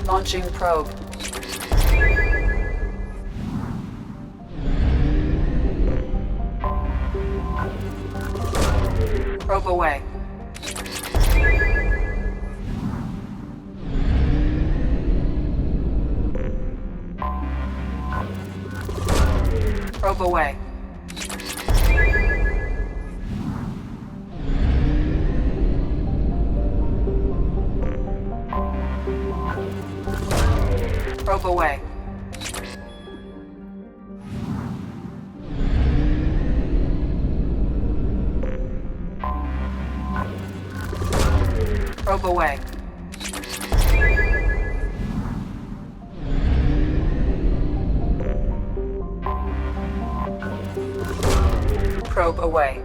Launching probe. Probe away. Probe away. Probe away. Probe away. Probe away.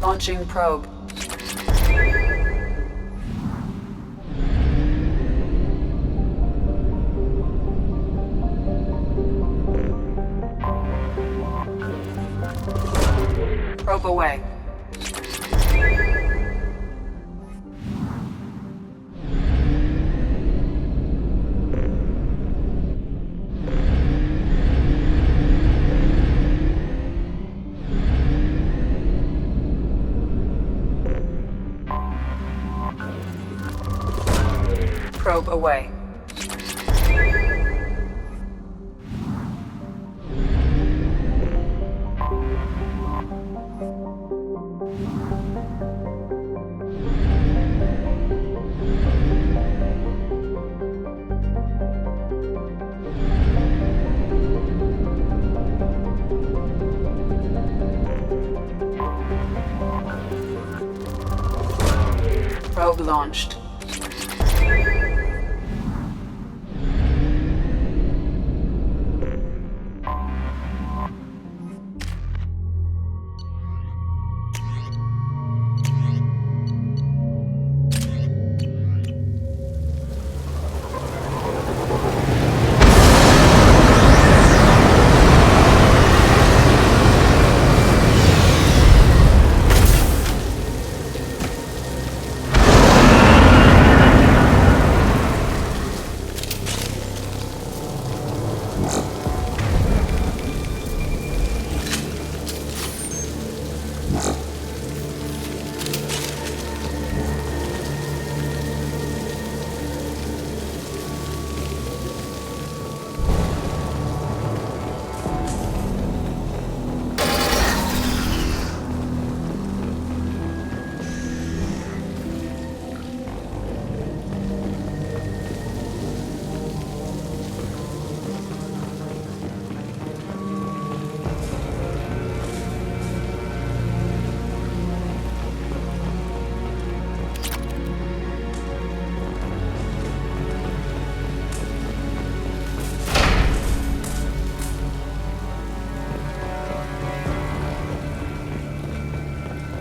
Launching probe. Probe away. Probe away. Probe launched.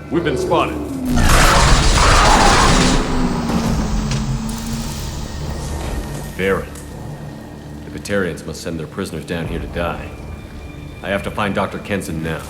We've been spotted. Baron. The Batarians must send their prisoners down here to die. I have to find Dr. Kenson now.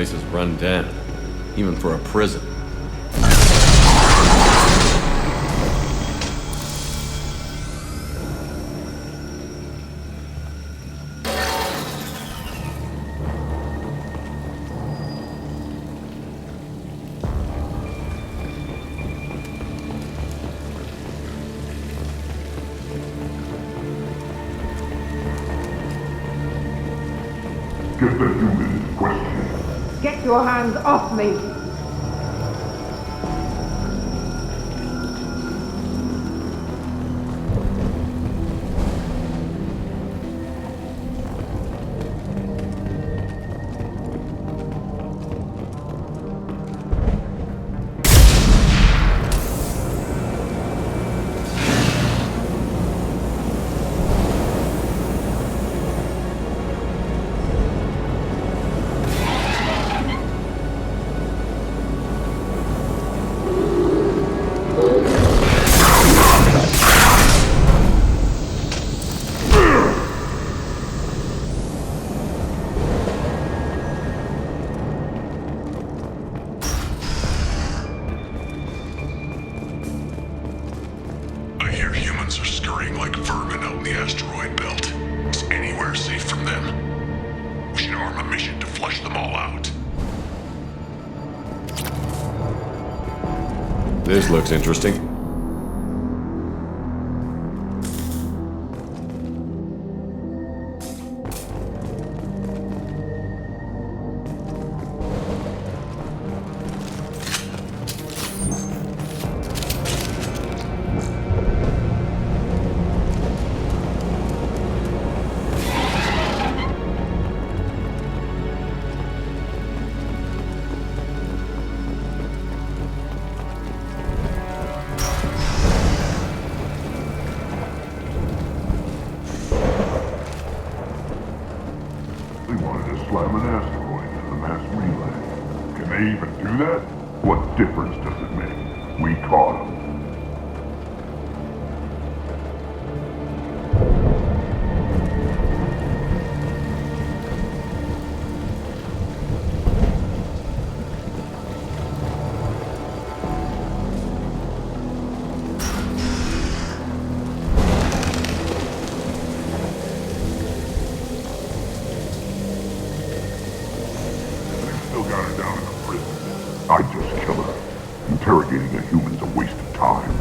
place is run down, even for a prison. Get the human in question. Get your hands off me! This looks interesting. Slam an asteroid into the mass relay. Can they even do that? What difference does it make? We caught them. I'd just kill her. Interrogating a human's a waste of time.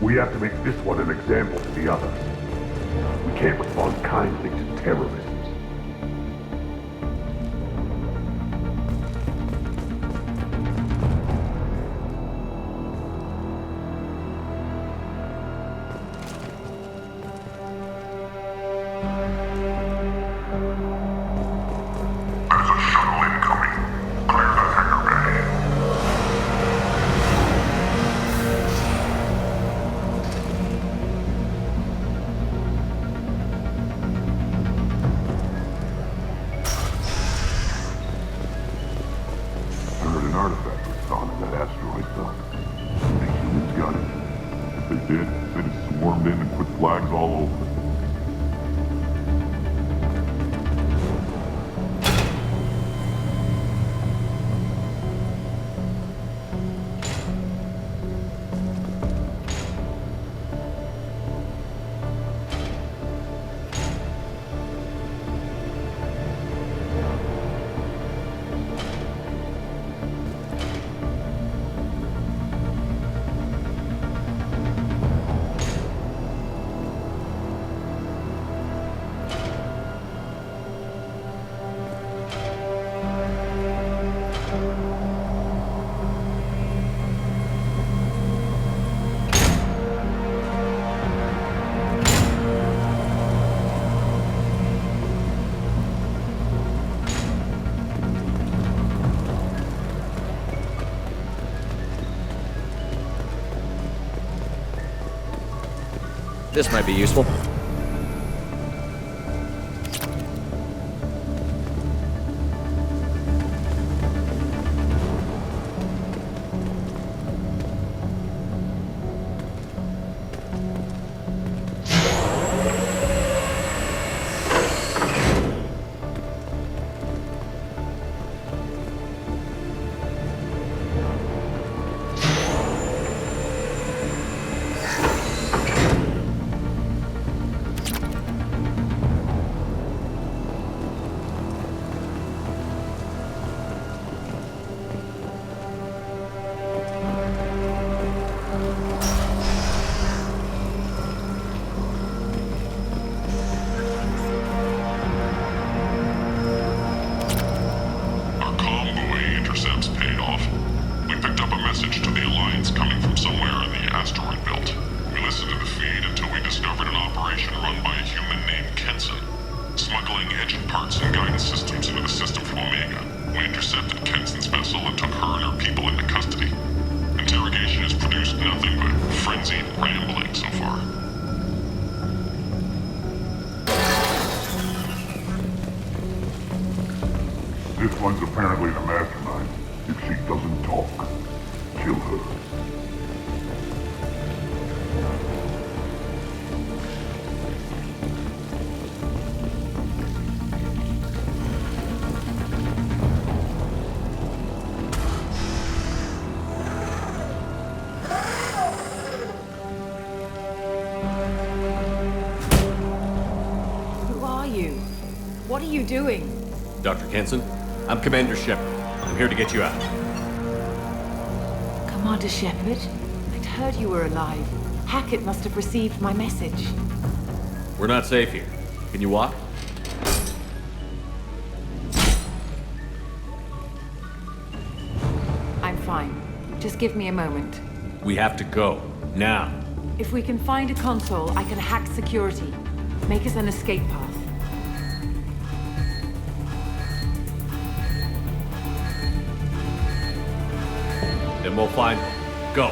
We have to make this one an example to the others. We can't respond kindly to terrorists. There's a shuttle incoming. Clear the hangar bay. This might be useful. This one's apparently the mastermind. If she doesn't talk, kill her. Who are you? What are you doing? Dr. Kenson, I'm Commander Shepard. I'm here to get you out. Commander Shepard? I'd heard you were alive. Hackett must have received my message. We're not safe here. Can you walk? I'm fine. Just give me a moment. We have to go. Now. If we can find a console, I can hack security. Make us an escape path. Then we'll find one. Go.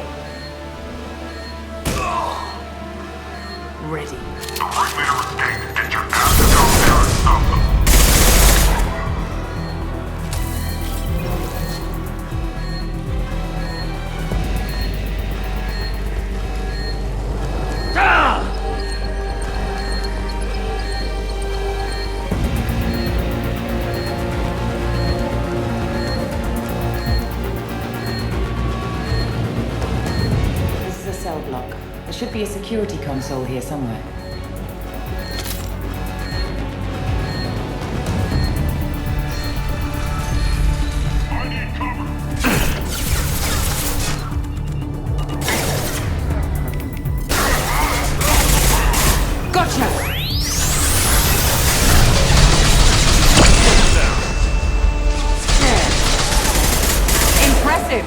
Ready. The first leader escaped. Get your asses out there and stop them. Cell block. There should be a security console here somewhere. I need cover. Gotcha! Impressive!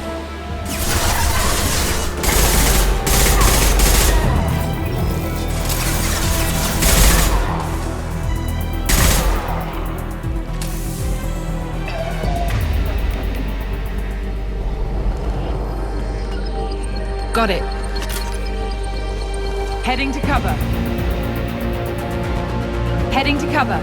Got it. Heading to cover. Heading to cover.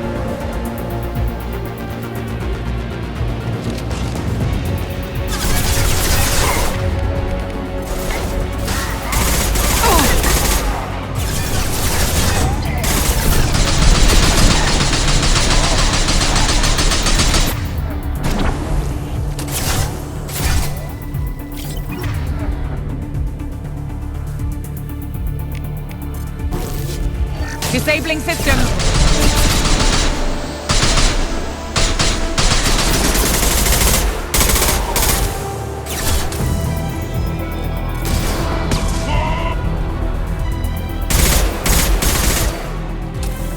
Disabling system.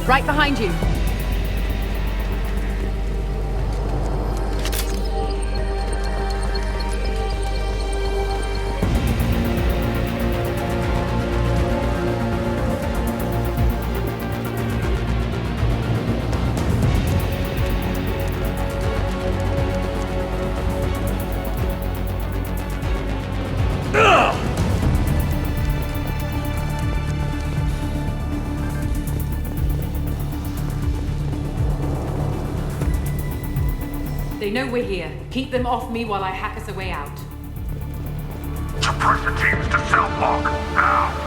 Right behind you. They know we're here. Keep them off me while I hack us a way out. Suppress the teams to cell block, now!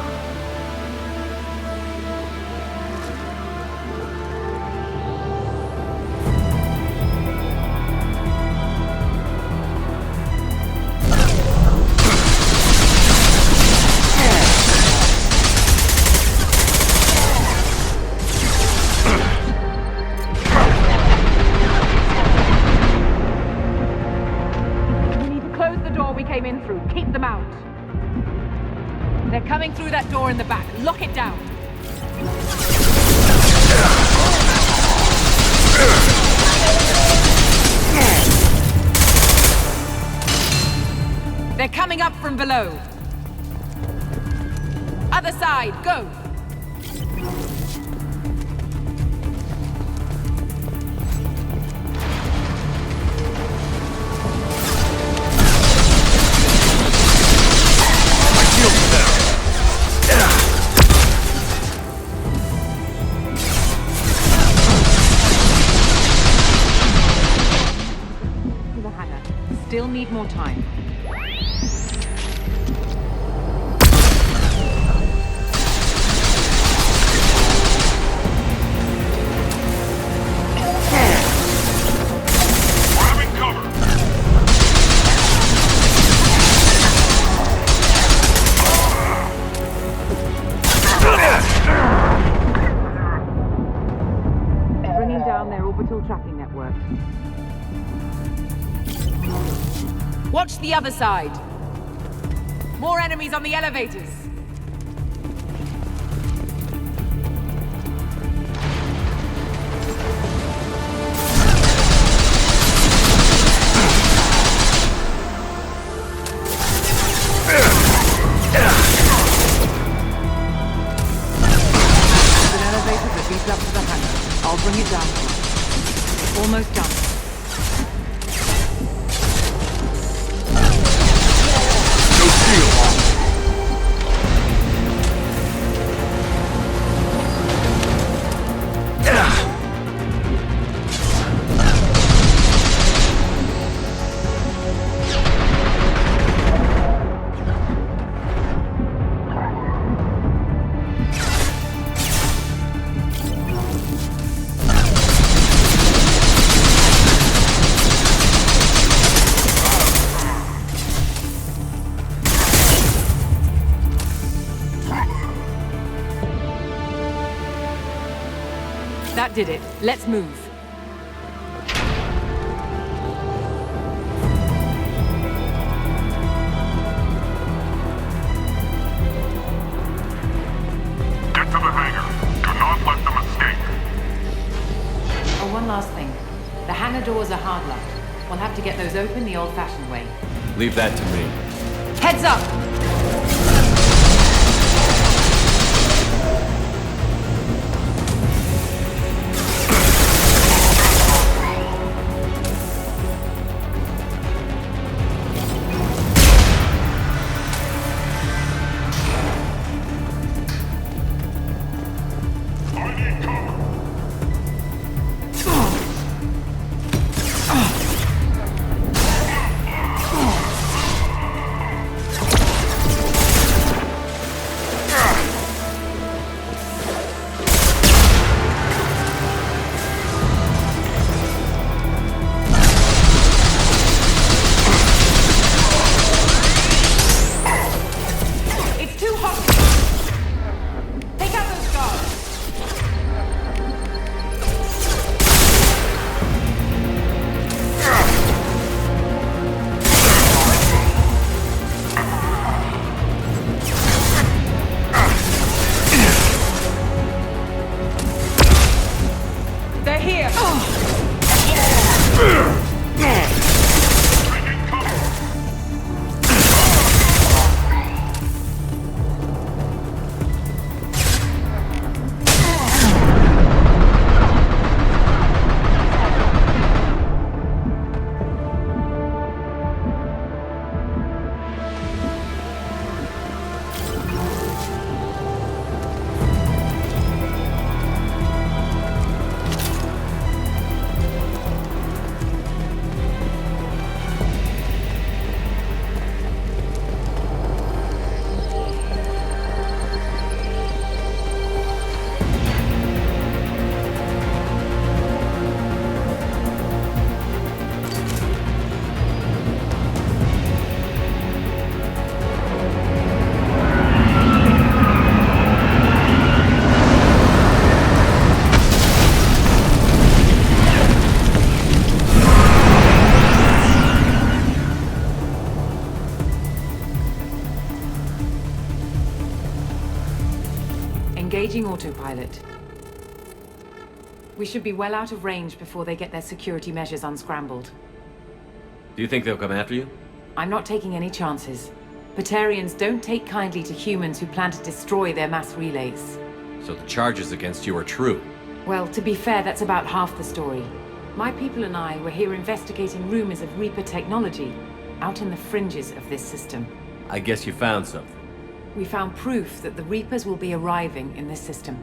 Keep them out. They're coming through that door in the back. Lock it down. They're coming up from below. Other side, go. Still need more time. Grabbing cover! Bringing down their orbital tracking network. Watch the other side. More enemies on the elevators. There's an elevator that leads up to the hangar. I'll bring it down. Almost done. That did it. Let's move. Get to the hangar. Do not let them escape. Oh, one last thing. The hangar doors are hard locked. We'll have to get those open the old-fashioned way. Leave that to me. Heads up! Engaging autopilot. We should be well out of range before they get their security measures unscrambled. Do you think they'll come after you? I'm not taking any chances. Batarians don't take kindly to humans who plan to destroy their mass relays. So the charges against you are true. Well, to be fair, that's about half the story. My people and I were here investigating rumors of Reaper technology out in the fringes of this system. I guess you found something. We found proof that the Reapers will be arriving in this system.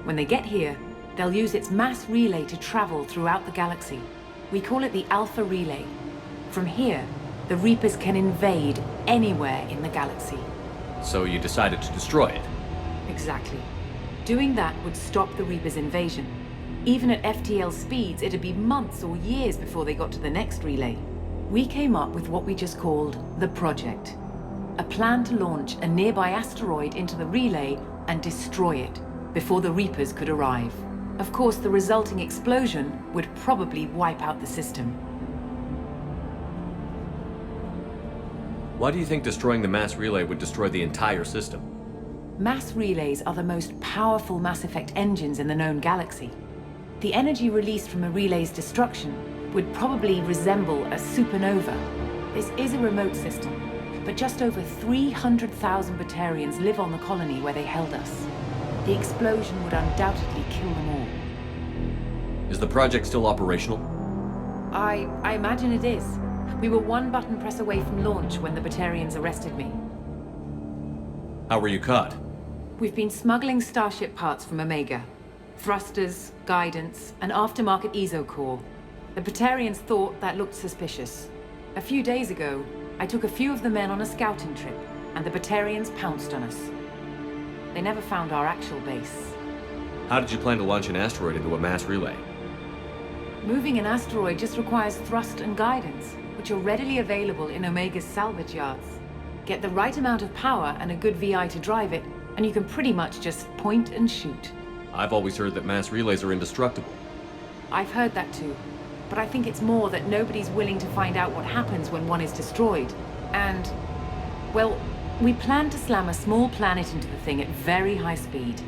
When they get here, they'll use its mass relay to travel throughout the galaxy. We call it the Alpha Relay. From here, the Reapers can invade anywhere in the galaxy. So you decided to destroy it? Exactly. Doing that would stop the Reapers' invasion. Even at FTL speeds, it'd be months or years before they got to the next relay. We came up with what we just called the Project. A plan to launch a nearby asteroid into the relay and destroy it before the Reapers could arrive. Of course, the resulting explosion would probably wipe out the system. Why do you think destroying the mass relay would destroy the entire system? Mass relays are the most powerful Mass Effect engines in the known galaxy. The energy released from a relay's destruction would probably resemble a supernova. This is a remote system, but just over 300,000 Batarians live on the colony where they held us. The explosion would undoubtedly kill them all. Is the project still operational? I imagine it is. We were one button press away from launch when the Batarians arrested me. How were you caught? We've been smuggling Starship parts from Omega. Thrusters, guidance, and aftermarket ESO core. The Batarians thought that looked suspicious. A few days ago, I took a few of the men on a scouting trip, and the Batarians pounced on us. They never found our actual base. How did you plan to launch an asteroid into a mass relay? Moving an asteroid just requires thrust and guidance, which are readily available in Omega's salvage yards. Get the right amount of power and a good VI to drive it, and you can pretty much just point and shoot. I've always heard that mass relays are indestructible. I've heard that too, but I think it's more that nobody's willing to find out what happens when one is destroyed. And, well, we plan to slam a small planet into the thing at very high speed.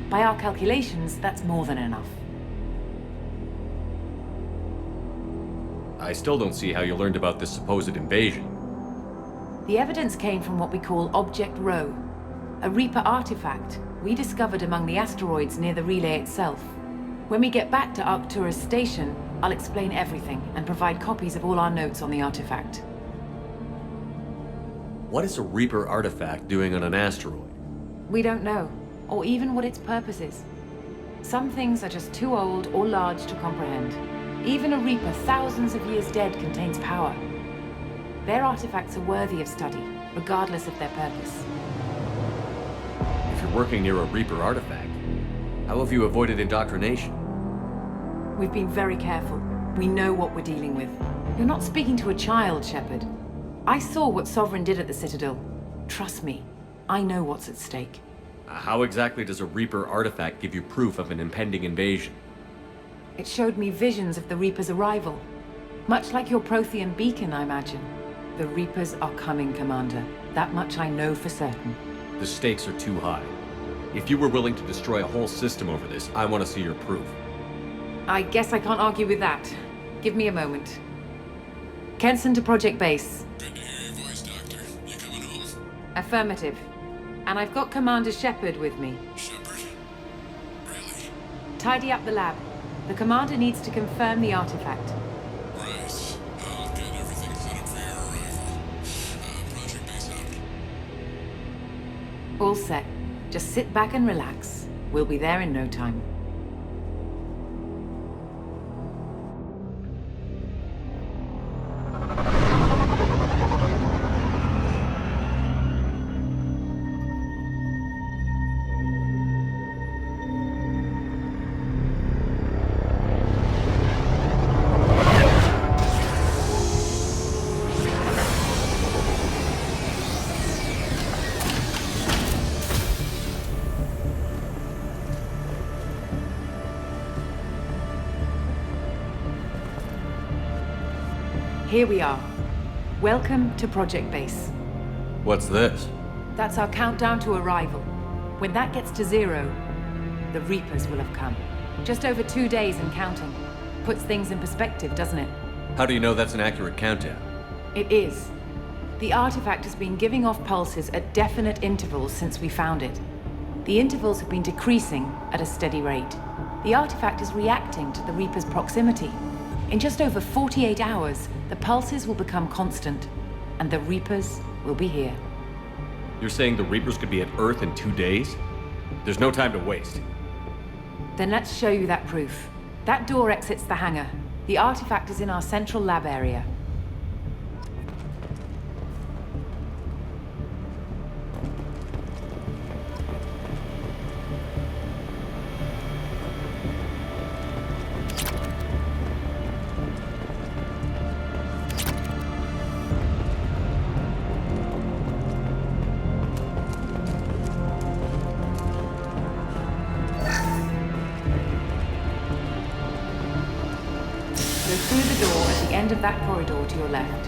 By our calculations, that's more than enough. I still don't see how you learned about this supposed invasion. The evidence came from what we call Object Rho, a Reaper artifact we discovered among the asteroids near the relay itself. When we get back to Arcturus Station, I'll explain everything and provide copies of all our notes on the artifact. What is a Reaper artifact doing on an asteroid? We don't know, or even what its purpose is. Some things are just too old or large to comprehend. Even a Reaper thousands of years dead contains power. Their artifacts are worthy of study, regardless of their purpose. If you're working near a Reaper artifact, how have you avoided indoctrination? We've been very careful. We know what we're dealing with. You're not speaking to a child, Shepard. I saw what Sovereign did at the Citadel. Trust me, I know what's at stake. How exactly does a Reaper artifact give you proof of an impending invasion? It showed me visions of the Reaper's arrival. Much like your Prothean beacon, I imagine. The Reapers are coming, Commander. That much I know for certain. The stakes are too high. If you were willing to destroy a whole system over this, I want to see your proof. I guess I can't argue with that. Give me a moment. Kenson to Project Base. Good to hear your voice, Doctor. You coming home? Affirmative. And I've got Commander Shepard with me. Shepard? Really? Tidy up the lab. The Commander needs to confirm the artifact. Right. I'll get everything set up for your arrival. Project Base out. All set. Just sit back and relax. We'll be there in no time. Here we are. Welcome to Project Base. What's this? That's our countdown to arrival. When that gets to 0, the Reapers will have come. Just over 2 days and counting. Puts things in perspective, doesn't it? How do you know that's an accurate countdown? It is. The artifact has been giving off pulses at definite intervals since we found it. The intervals have been decreasing at a steady rate. The artifact is reacting to the Reaper's proximity. In just over 48 hours, the pulses will become constant, and the Reapers will be here. You're saying the Reapers could be at Earth in 2 days? There's no time to waste. Then let's show you that proof. That door exits the hangar. The artifact is in our central lab area. Go through the door at the end of that corridor to your left.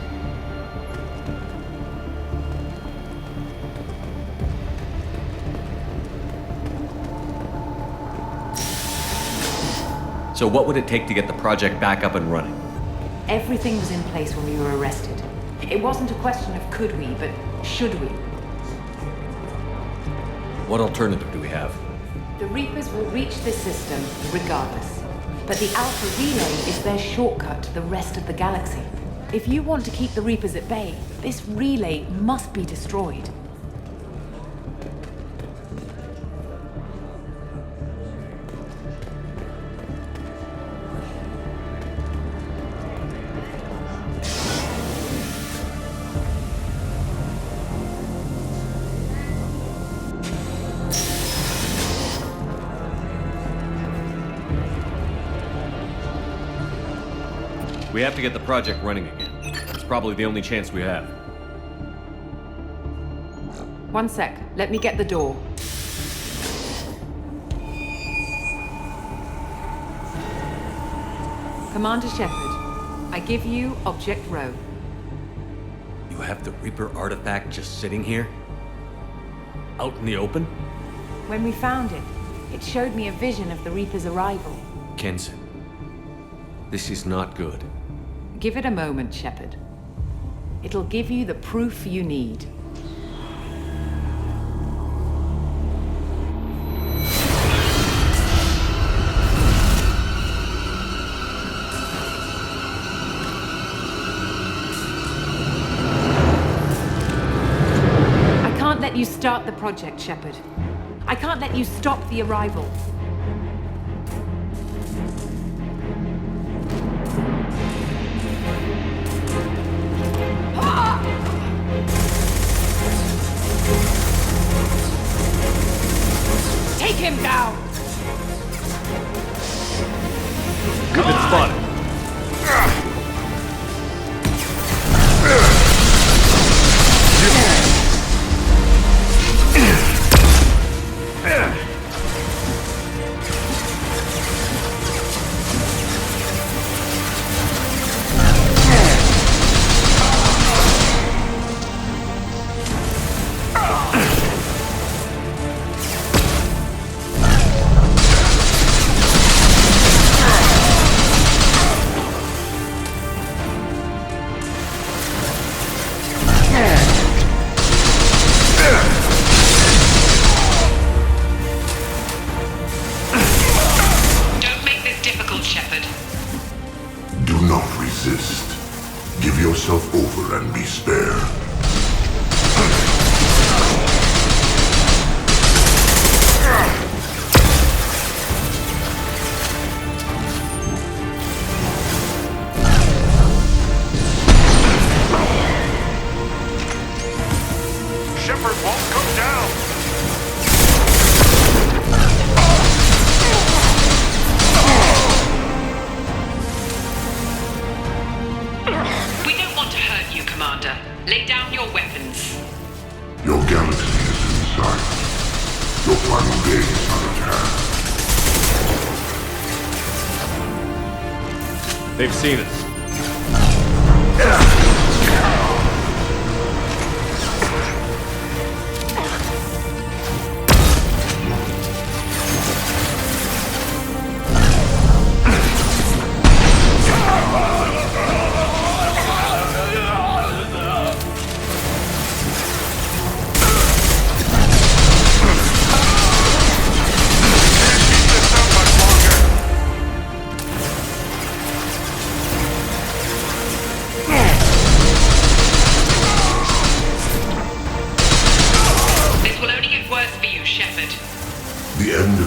So what would it take to get the project back up and running? Everything was in place when we were arrested. It wasn't a question of could we, but should we. What alternative do we have? The Reapers will reach this system regardless. But the Alpha Relay is their shortcut to the rest of the galaxy. If you want to keep the Reapers at bay, this relay must be destroyed. We have to get the project running again. It's probably the only chance we have. One sec, let me get the door. Commander Shepard, I give you Object Row. You have the Reaper artifact just sitting here? Out in the open? When we found it, it showed me a vision of the Reaper's arrival. Kenson, this is not good. Give it a moment, Shepard. It'll give you the proof you need. I can't let you start the project, Shepard. I can't let you stop the arrival. Take him down! We've been spotted. Over and be spared. Shepard won't come down! Commander, lay down your weapons. Your galaxy is in sight. Your final day is not at hand. They've seen us.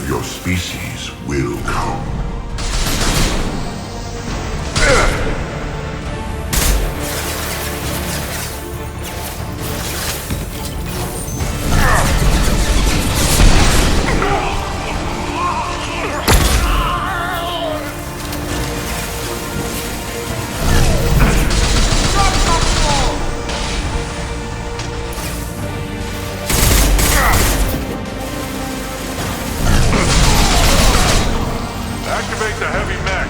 of your species will come. Activate the heavy mech.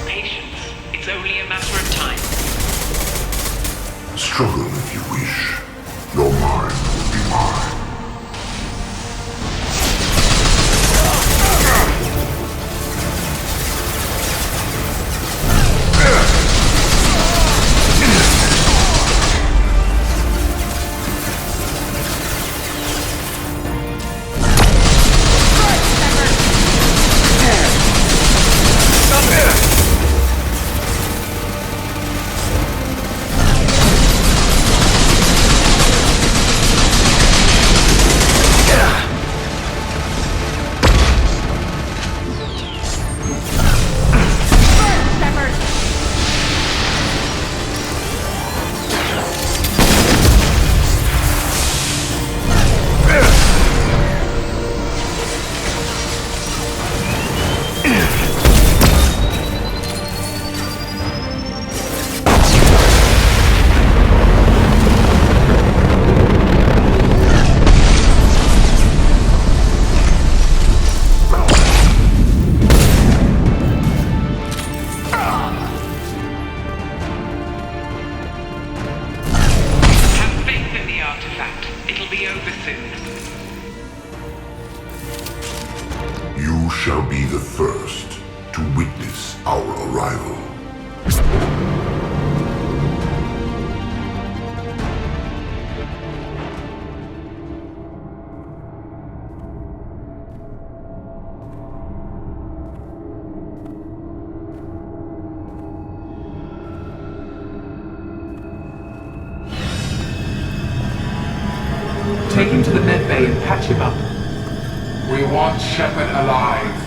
Patience. It's only a matter of time. Struggle if you wish. Your mind will be mine. You shall be the first to witness our arrival. Take him to the med bay and patch him up. We want Shepard alive.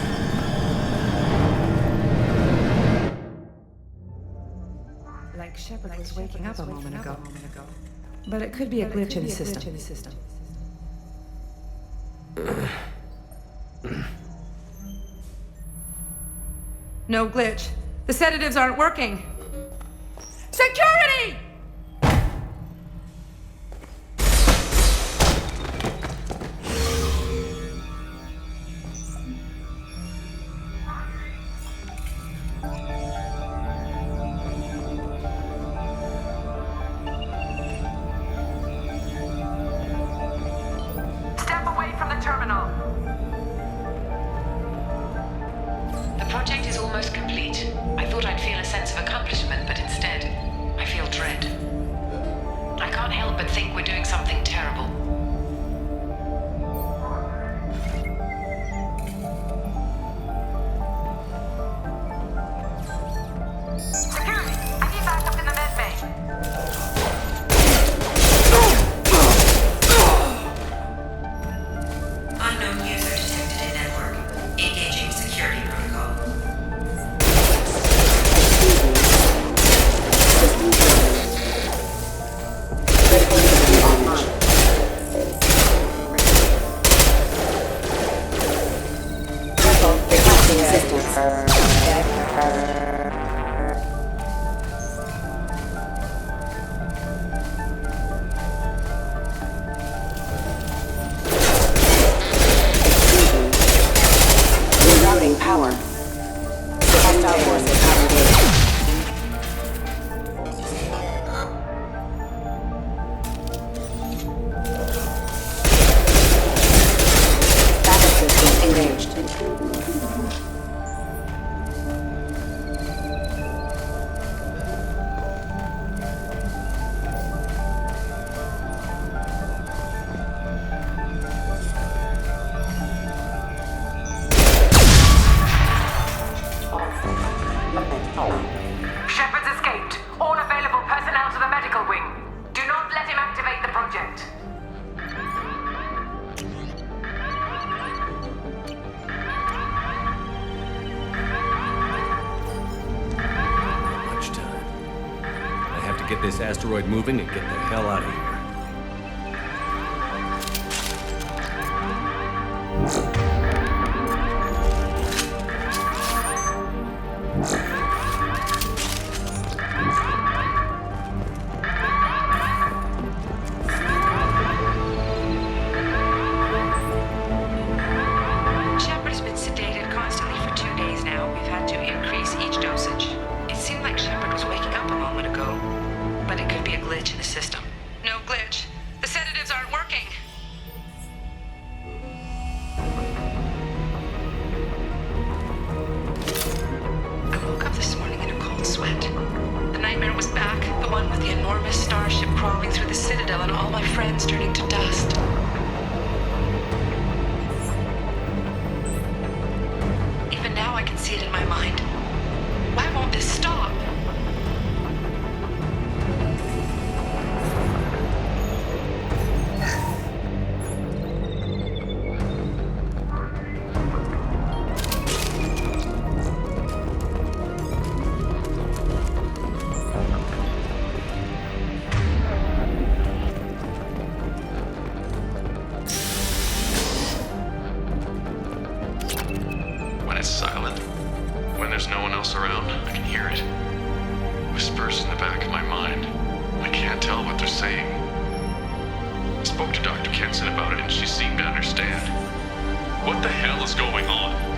Like Shepard was waking up a moment ago. But it could be a glitch in the system. No glitch. The sedatives aren't working. Security! The project is almost complete. I thought I'd feel a sense of accomplishment, but instead, I feel dread. get this asteroid moving and get the hell out of here. Shepard has been sedated constantly for 2 days now. We've had to increase each dosage. It seemed like Shepard was waking up a moment ago, but it could be a glitch in the system. No glitch. The sedatives aren't working. I woke up this morning in a cold sweat. The nightmare was back, the one with the enormous starship crawling through the Citadel and all my friends turning to dust. Even now I can see it in my mind. Why won't this stop? When it's silent, when there's no one else around, I can hear it. Whispers in the back of my mind. I can't tell what they're saying. I spoke to Dr. Kenson about it and she seemed to understand. What the hell is going on?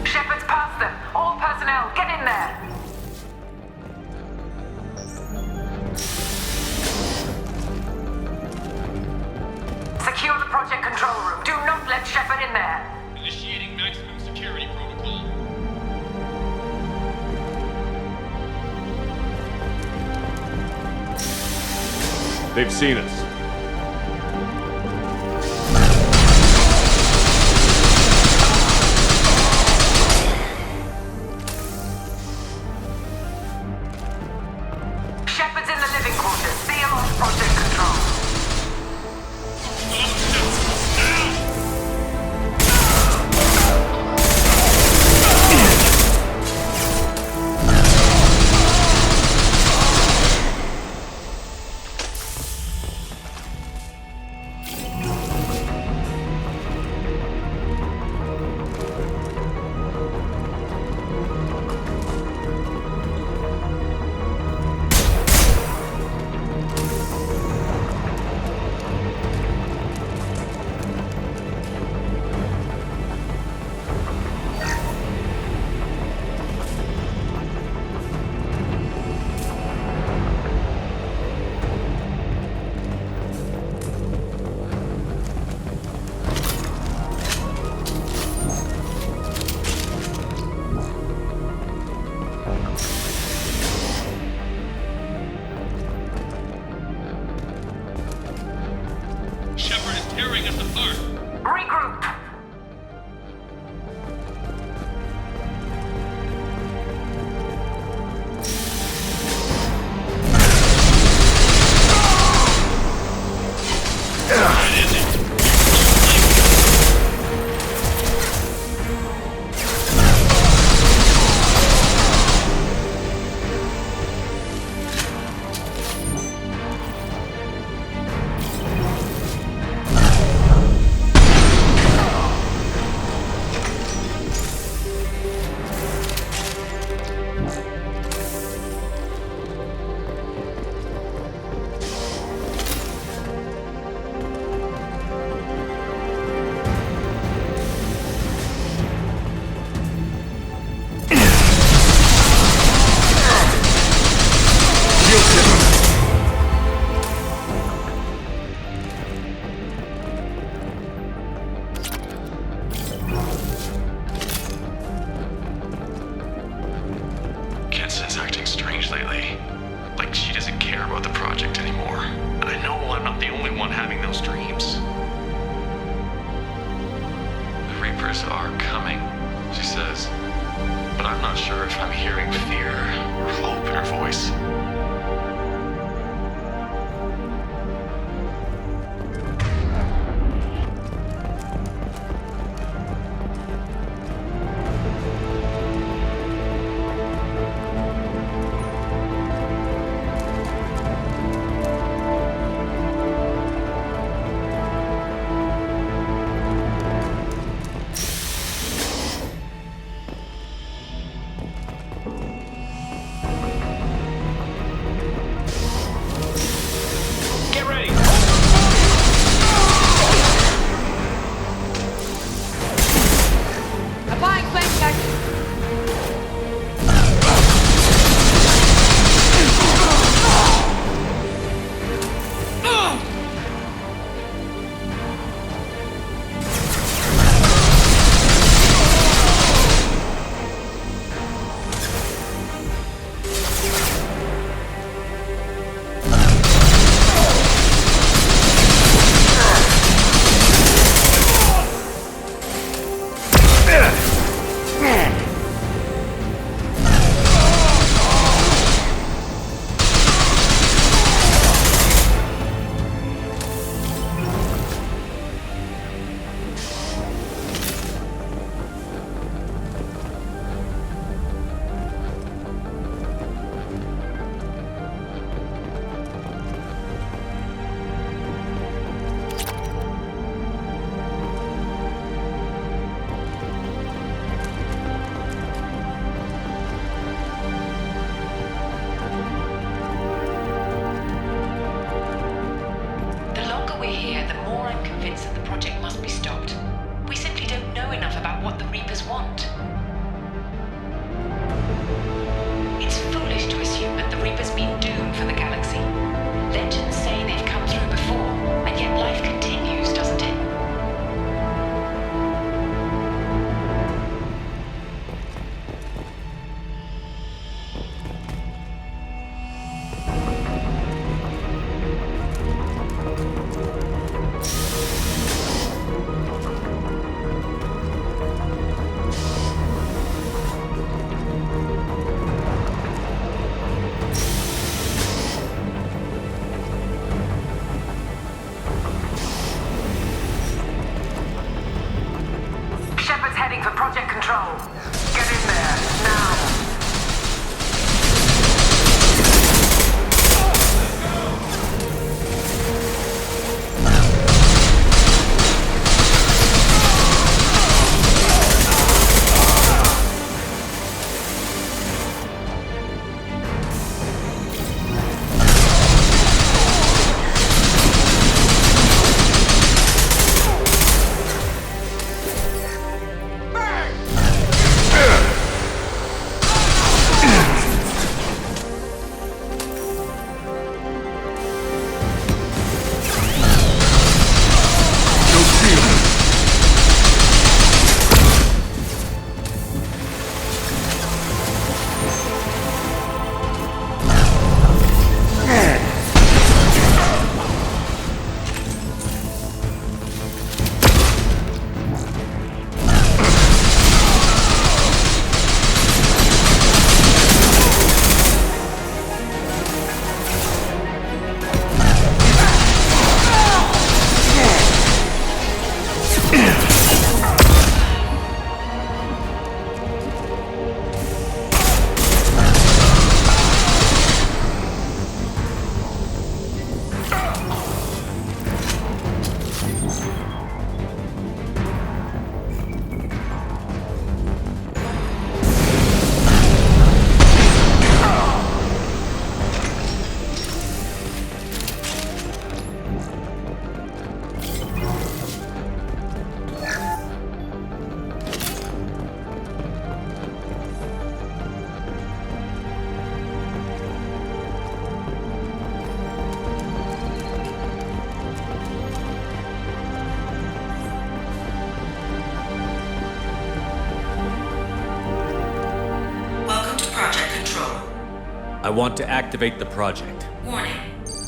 Shepard's past them. All personnel, get in there. Secure the project control room. Do not let Shepard in there. Initiating maximum security protocol. They've seen us. Shepard's in the living quarters. The ALOT project control. Shepard is tearing us apart. Regroup. are coming, she says. But I'm not sure if I'm hearing fear or hope in her voice. I want to activate the project. Warning.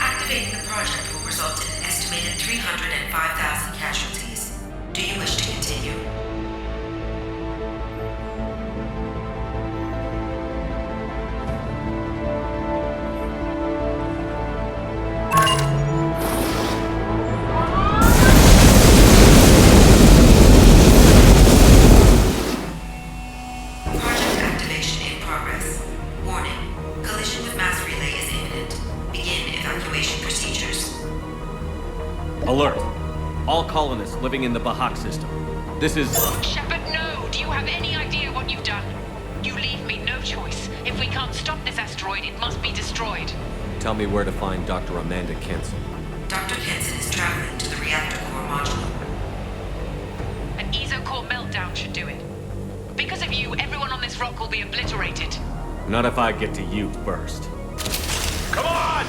Activating the project will result in an estimated 305,000 casualties. Do you wish to continue? colonists living in the Bahak system. This is... Shepard, no! Do you have any idea what you've done? You leave me no choice. If we can't stop this asteroid, it must be destroyed. Tell me where to find Dr. Amanda Kenson. Dr. Kenson is traveling to the reactor core module. An ESO-core meltdown should do it. Because of you, everyone on this rock will be obliterated. Not if I get to you first. Come on!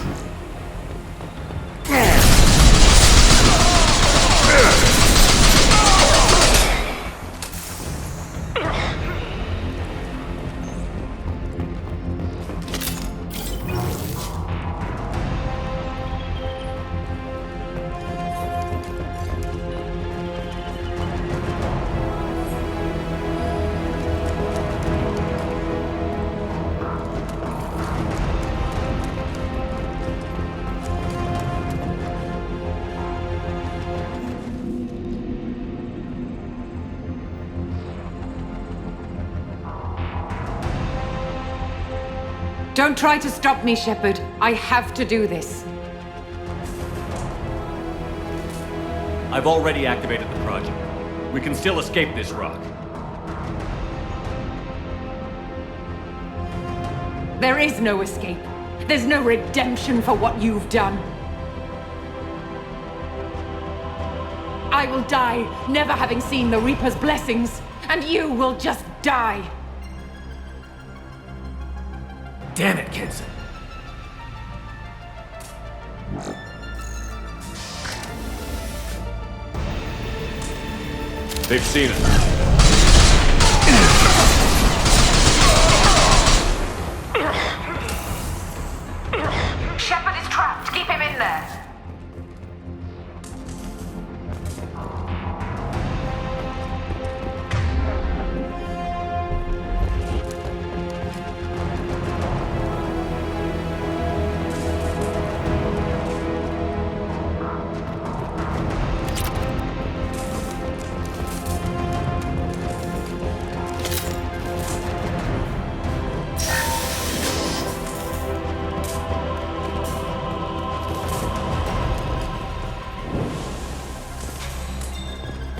Don't try to stop me, Shepard. I have to do this. I've already activated the project. We can still escape this rock. There is no escape. There's no redemption for what you've done. I will die, never having seen the Reaper's blessings, and you will just die. Damn it, Kenson. They've seen us. Shepard is trapped. Keep him in there.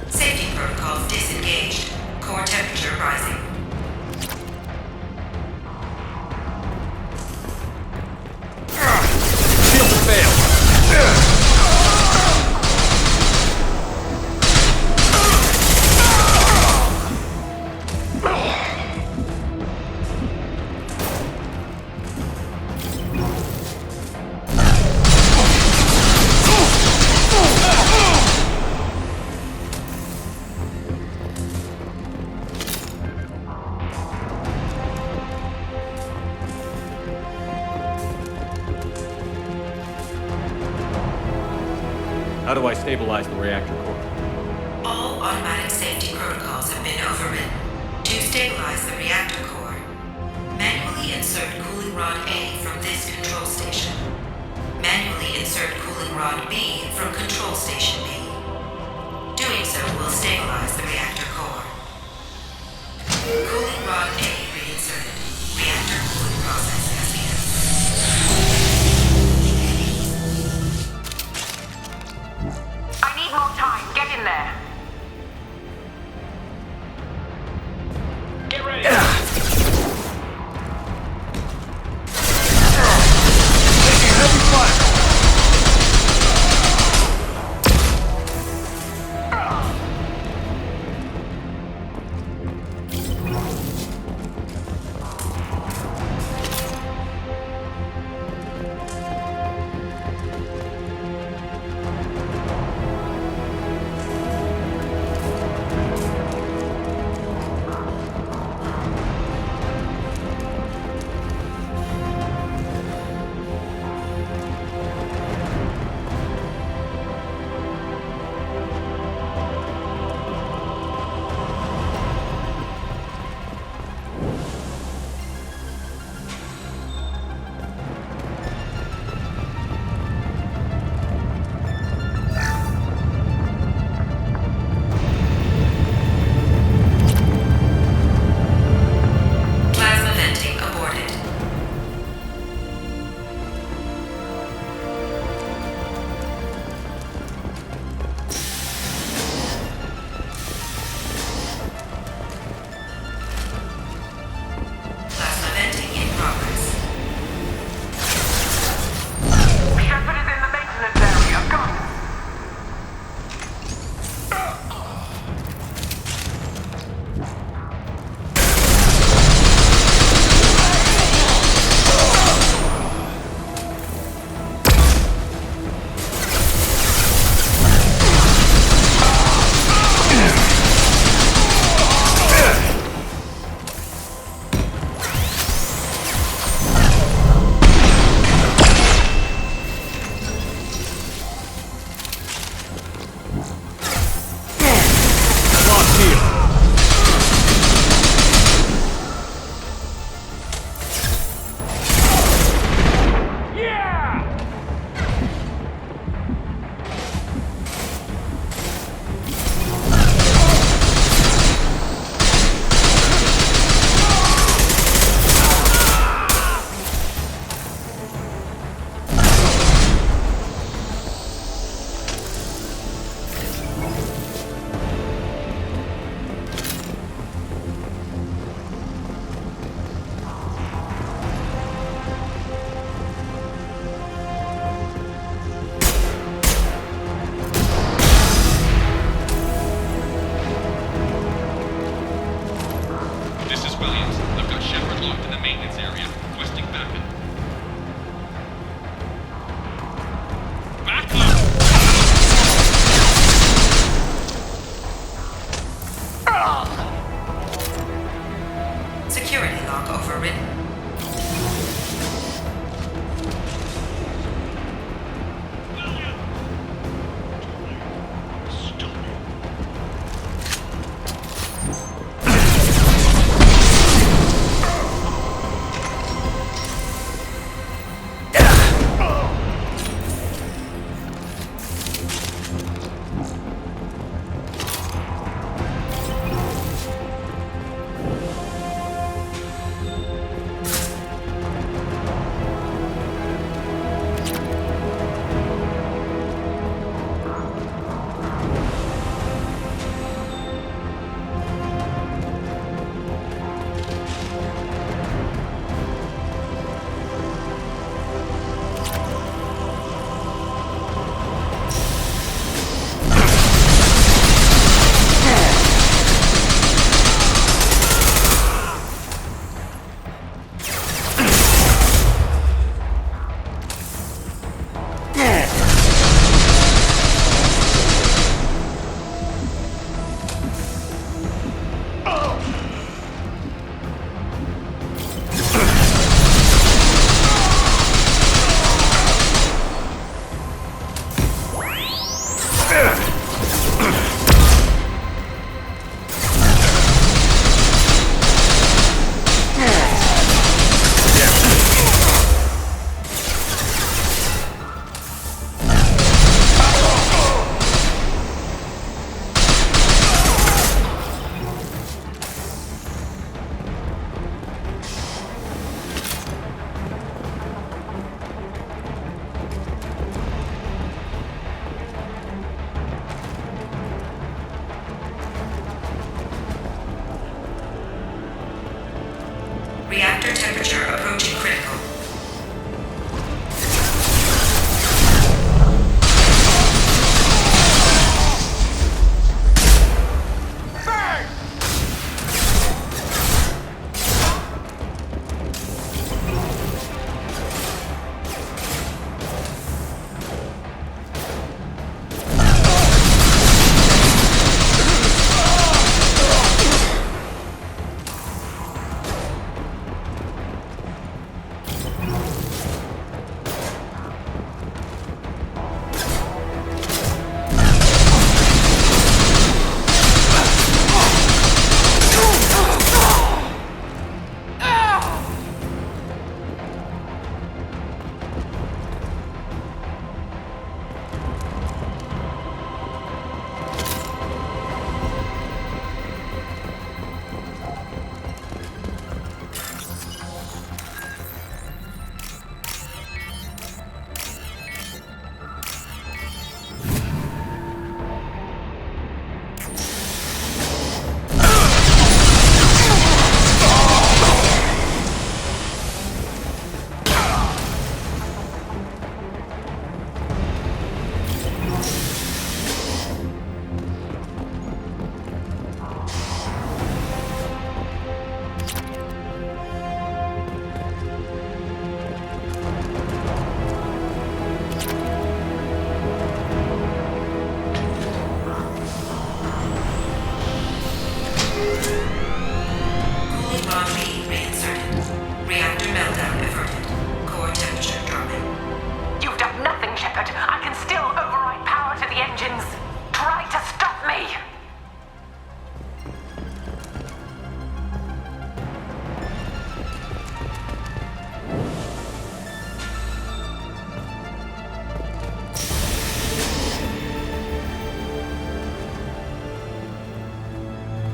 Safety protocols disengaged. Core temperature rising. Shield failed. How do I stabilize the reactor core? All automatic safety protocols have been overridden. To stabilize the reactor core, manually insert cooling rod A from this control station. Manually insert cooling rod B from control station B. Doing so will stabilize the reactor core. Cooling rod A reinserted. Reactor cooling process has begun. I need more time. Get in there. Get ready! Taking heavy fire! Reactor temperature approaching critical.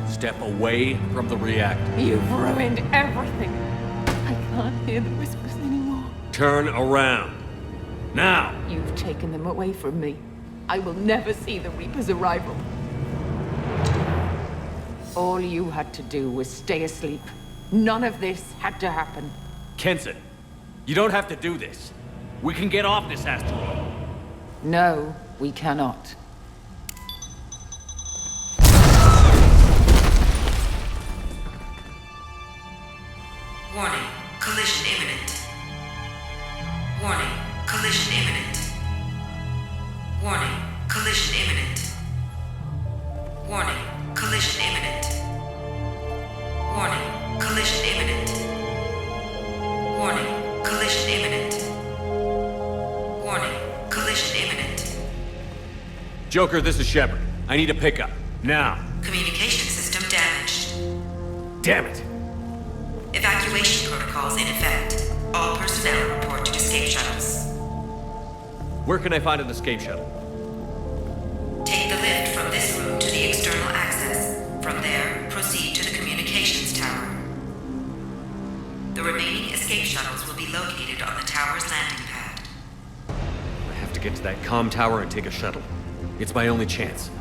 Step away from the reactor. You've ruined everything. I can't hear the whispers anymore. Turn around. Now! You've taken them away from me. I will never see the Reaper's arrival. All you had to do was stay asleep. None of this had to happen. Kenson, you don't have to do this. We can get off this asteroid. No, we cannot. Warning, collision imminent. Warning, collision imminent. Warning, collision imminent. Warning, collision imminent. Warning, collision imminent. Warning, collision imminent. Warning, collision imminent. Joker, this is Shepard. I need a pickup. Now. Communication system damaged. Damn it! Evacuation protocols in effect. All personnel report to escape shuttles. Where can I find an escape shuttle? Take the lift from this room to the external access. From there, proceed to the communications tower. The remaining escape shuttles will be located on the tower's landing pad. I have to get to that comm tower and take a shuttle. It's my only chance.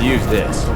Use this.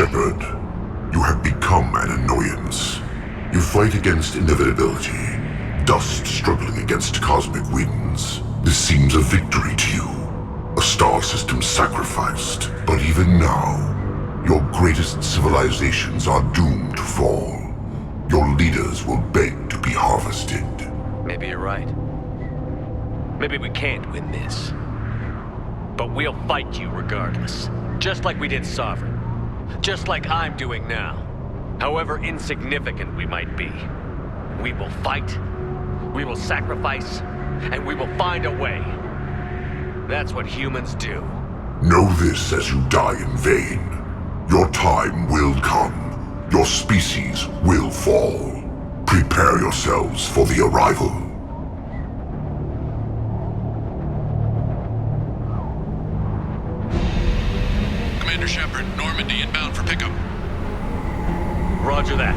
Shepard, you have become an annoyance. You fight against inevitability, dust struggling against cosmic winds. This seems a victory to you, a star system sacrificed. But even now, your greatest civilizations are doomed to fall. Your leaders will beg to be harvested. Maybe you're right. Maybe we can't win this. But we'll fight you regardless. Just like we did Sovereign. Just like I'm doing now. However insignificant we might be. We will fight, we will sacrifice, and we will find a way. That's what humans do. Know this as you die in vain. Your time will come. Your species will fall. Prepare yourselves for the arrival. Commander Shepard, Normandy inbound for pickup. Roger that.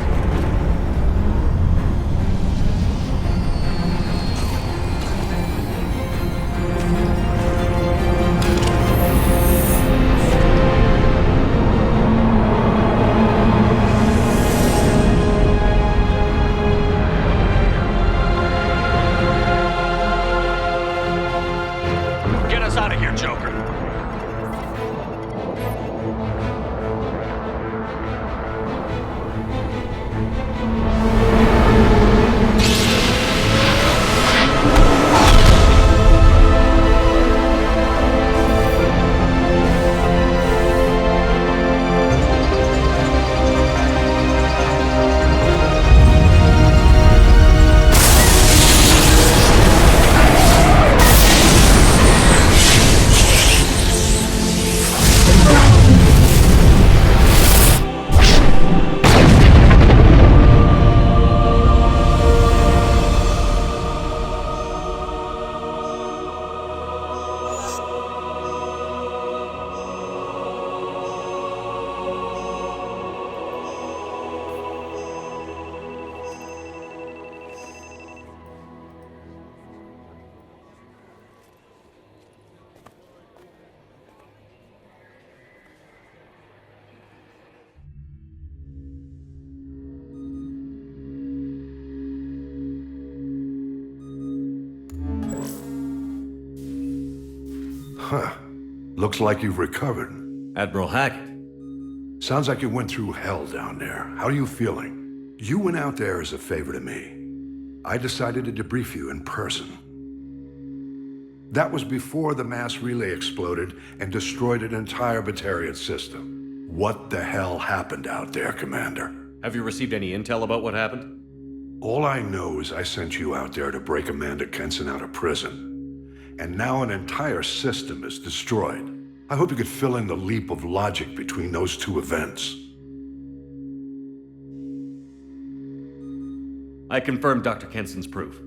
Get us out of here, Joker. Huh. Looks like you've recovered. Admiral Hackett. Sounds like you went through hell down there. How are you feeling? You went out there as a favor to me. I decided to debrief you in person. That was before the mass relay exploded and destroyed an entire Batarian system. What the hell happened out there, Commander? Have you received any intel about what happened? All I know is I sent you out there to break Amanda Kenson out of prison. And now an entire system is destroyed. I hope you could fill in the leap of logic between those two events. I confirmed Dr. Kenson's proof.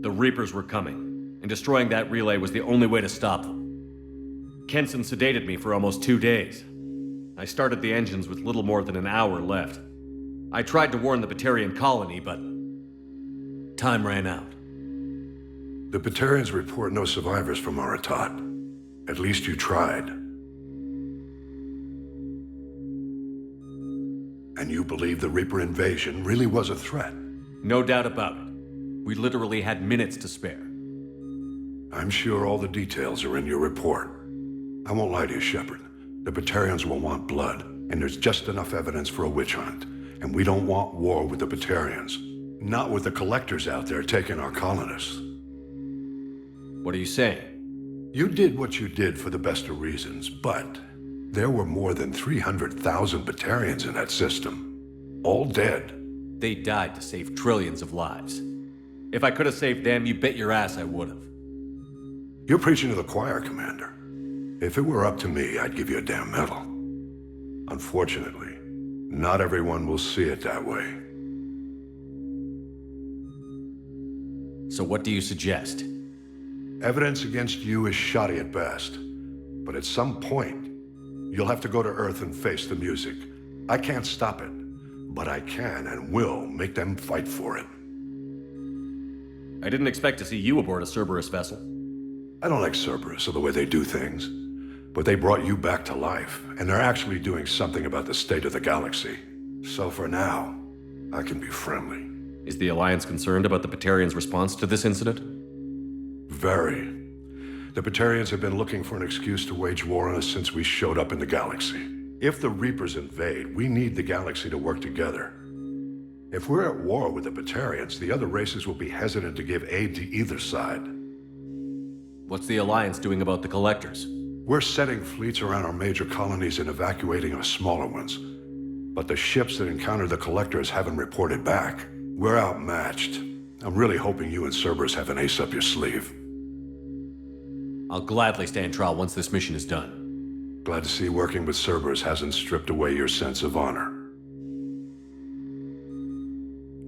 The Reapers were coming, and destroying that relay was the only way to stop them. Kenson sedated me for almost 2 days. I started the engines with little more than an hour left. I tried to warn the Batarian colony, but time ran out. The Batarians report no survivors from ALOT. At least you tried. And you believe the Reaper invasion really was a threat? No doubt about it. We literally had minutes to spare. I'm sure all the details are in your report. I won't lie to you, Shepard. The Batarians will want blood, and there's just enough evidence for a witch hunt. And we don't want war with the Batarians. Not with the collectors out there taking our colonists. What are you saying? You did what you did for the best of reasons, but there were more than 300,000 Batarians in that system. All dead. They died to save trillions of lives. If I could have saved them, you bet your ass I would have. You're preaching to the choir, Commander. If it were up to me, I'd give you a damn medal. Unfortunately, not everyone will see it that way. So what do you suggest? Evidence against you is shoddy at best. But at some point, you'll have to go to Earth and face the music. I can't stop it, but I can and will make them fight for it. I didn't expect to see you aboard a Cerberus vessel. I don't like Cerberus or the way they do things. But they brought you back to life, and they're actually doing something about the state of the galaxy. So for now, I can be friendly. Is the Alliance concerned about the Batarians' response to this incident? Very. The Batarians have been looking for an excuse to wage war on us since we showed up in the galaxy. If the Reapers invade, we need the galaxy to work together. If we're at war with the Batarians, the other races will be hesitant to give aid to either side. What's the Alliance doing about the Collectors? We're setting fleets around our major colonies and evacuating our smaller ones. But the ships that encounter the Collectors haven't reported back. We're outmatched. I'm really hoping you and Cerberus have an ace up your sleeve. I'll gladly stand trial once this mission is done. Glad to see working with Cerberus hasn't stripped away your sense of honor.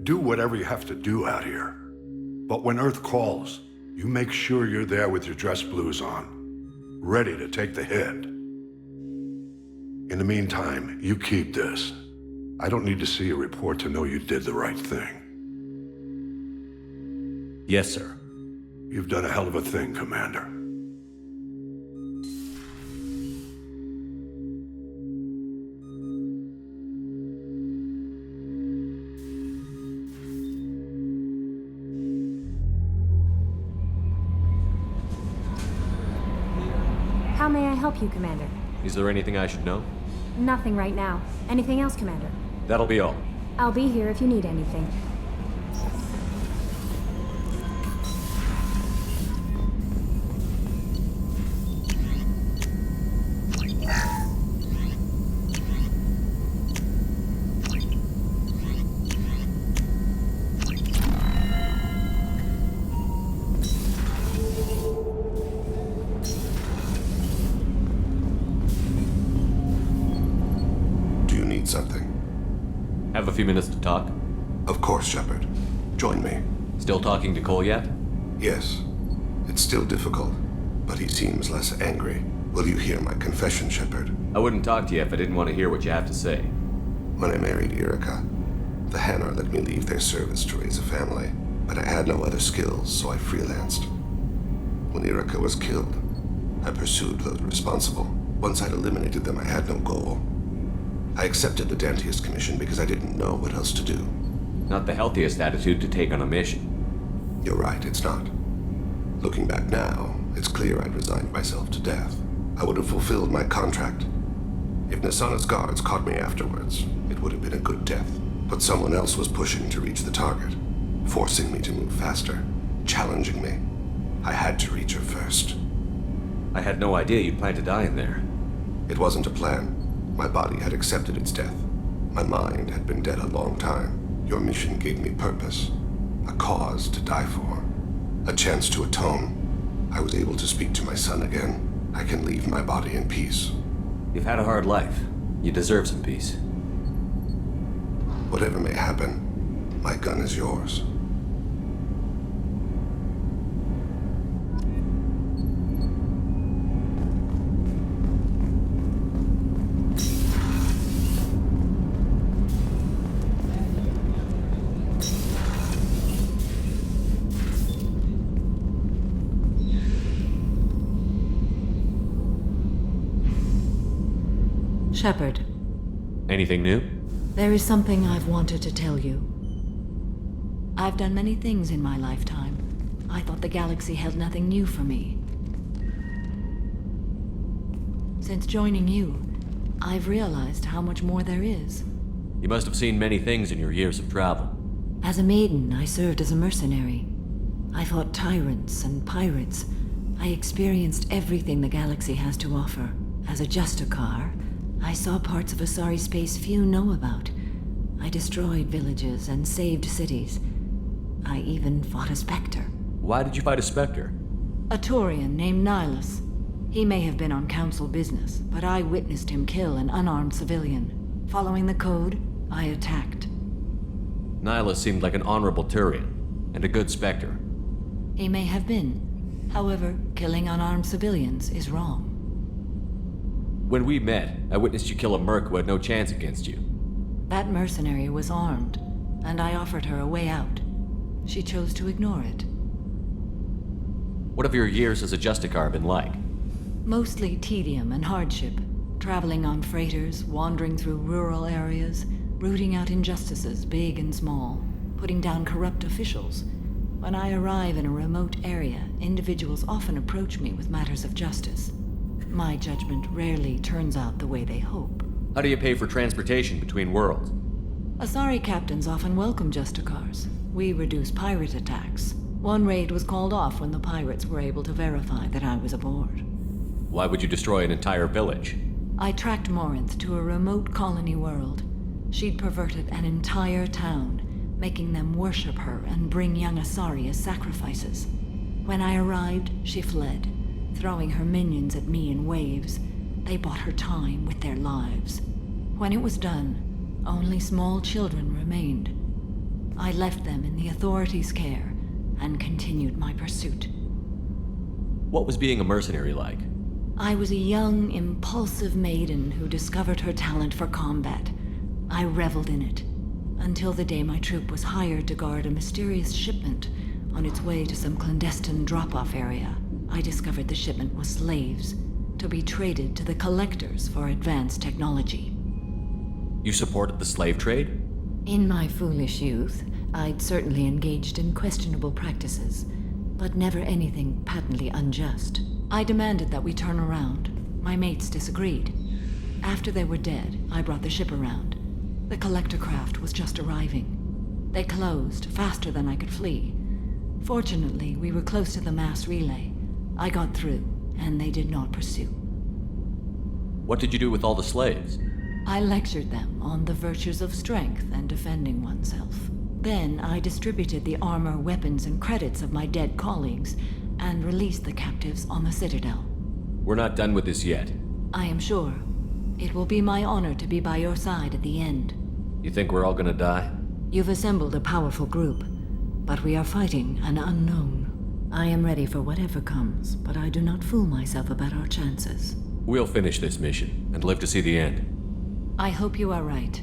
Do whatever you have to do out here. But when Earth calls, you make sure you're there with your dress blues on, ready to take the hit. In the meantime, you keep this. I don't need to see a report to know you did the right thing. Yes, sir. You've done a hell of a thing, Commander. How may I help you, Commander? Is there anything I should know? Nothing right now. Anything else, Commander? That'll be all. I'll be here if you need anything. Have a few minutes to talk? Of course, Shepard. Join me. Still talking to Cole yet? Yes. It's still difficult, but he seems less angry. Will you hear my confession, Shepard? I wouldn't talk to you if I didn't want to hear what you have to say. When I married Erica, the Hanar let me leave their service to raise a family, but I had no other skills, so I freelanced. When Erica was killed, I pursued those responsible. Once I'd eliminated them, I had no goal. I accepted the Dantiest commission because I didn't know what else to do. Not the healthiest attitude to take on a mission. You're right, it's not. Looking back now, it's clear I'd resigned myself to death. I would have fulfilled my contract. If Nasana's guards caught me afterwards, it would have been a good death. But someone else was pushing to reach the target, forcing me to move faster, challenging me. I had to reach her first. I had no idea you'd plan to die in there. It wasn't a plan. My body had accepted its death. My mind had been dead a long time. Your mission gave me purpose, a cause to die for, a chance to atone. I was able to speak to my son again. I can leave my body in peace. You've had a hard life. You deserve some peace. Whatever may happen, my gun is yours. Shepard. Anything new? There is something I've wanted to tell you. I've done many things in my lifetime. I thought the galaxy held nothing new for me. Since joining you, I've realized how much more there is. You must have seen many things in your years of travel. As a maiden, I served as a mercenary. I fought tyrants and pirates. I experienced everything the galaxy has to offer. As a Justicar, I saw parts of Asari space few know about. I destroyed villages and saved cities. I even fought a Spectre. Why did you fight a Spectre? A Taurian named Nihilus. He may have been on Council business, but I witnessed him kill an unarmed civilian. Following the code, I attacked. Nihilus seemed like an honorable Turian, and a good Spectre. He may have been. However, killing unarmed civilians is wrong. When we met, I witnessed you kill a merc who had no chance against you. That mercenary was armed, and I offered her a way out. She chose to ignore it. What have your years as a Justicar been like? Mostly tedium and hardship. Traveling on freighters, wandering through rural areas, rooting out injustices big and small, putting down corrupt officials. When I arrive in a remote area, individuals often approach me with matters of justice. My judgment rarely turns out the way they hope. How do you pay for transportation between worlds? Asari captains often welcome Justicars. We reduce pirate attacks. One raid was called off when the pirates were able to verify that I was aboard. Why would you destroy an entire village? I tracked Morinth to a remote colony world. She'd perverted an entire town, making them worship her and bring young Asari as sacrifices. When I arrived, she fled, throwing her minions at me in waves. They bought her time with their lives. When it was done, only small children remained. I left them in the authorities' care and continued my pursuit. What was being a mercenary like? I was a young, impulsive maiden who discovered her talent for combat. I reveled in it, until the day my troop was hired to guard a mysterious shipment on its way to some clandestine drop-off area. I discovered the shipment was slaves, to be traded to the collectors for advanced technology. You supported the slave trade? In my foolish youth, I'd certainly engaged in questionable practices, but never anything patently unjust. I demanded that we turn around. My mates disagreed. After they were dead, I brought the ship around. The collector craft was just arriving. They closed faster than I could flee. Fortunately, we were close to the mass relay. I got through, and they did not pursue. What did you do with all the slaves? I lectured them on the virtues of strength and defending oneself. Then I distributed the armor, weapons, and credits of my dead colleagues and released the captives on the Citadel. We're not done with this yet. I am sure. It will be my honor to be by your side at the end. You think we're all gonna die? You've assembled a powerful group, but we are fighting an unknown. I am ready for whatever comes, but I do not fool myself about our chances. We'll finish this mission and live to see the end. I hope you are right.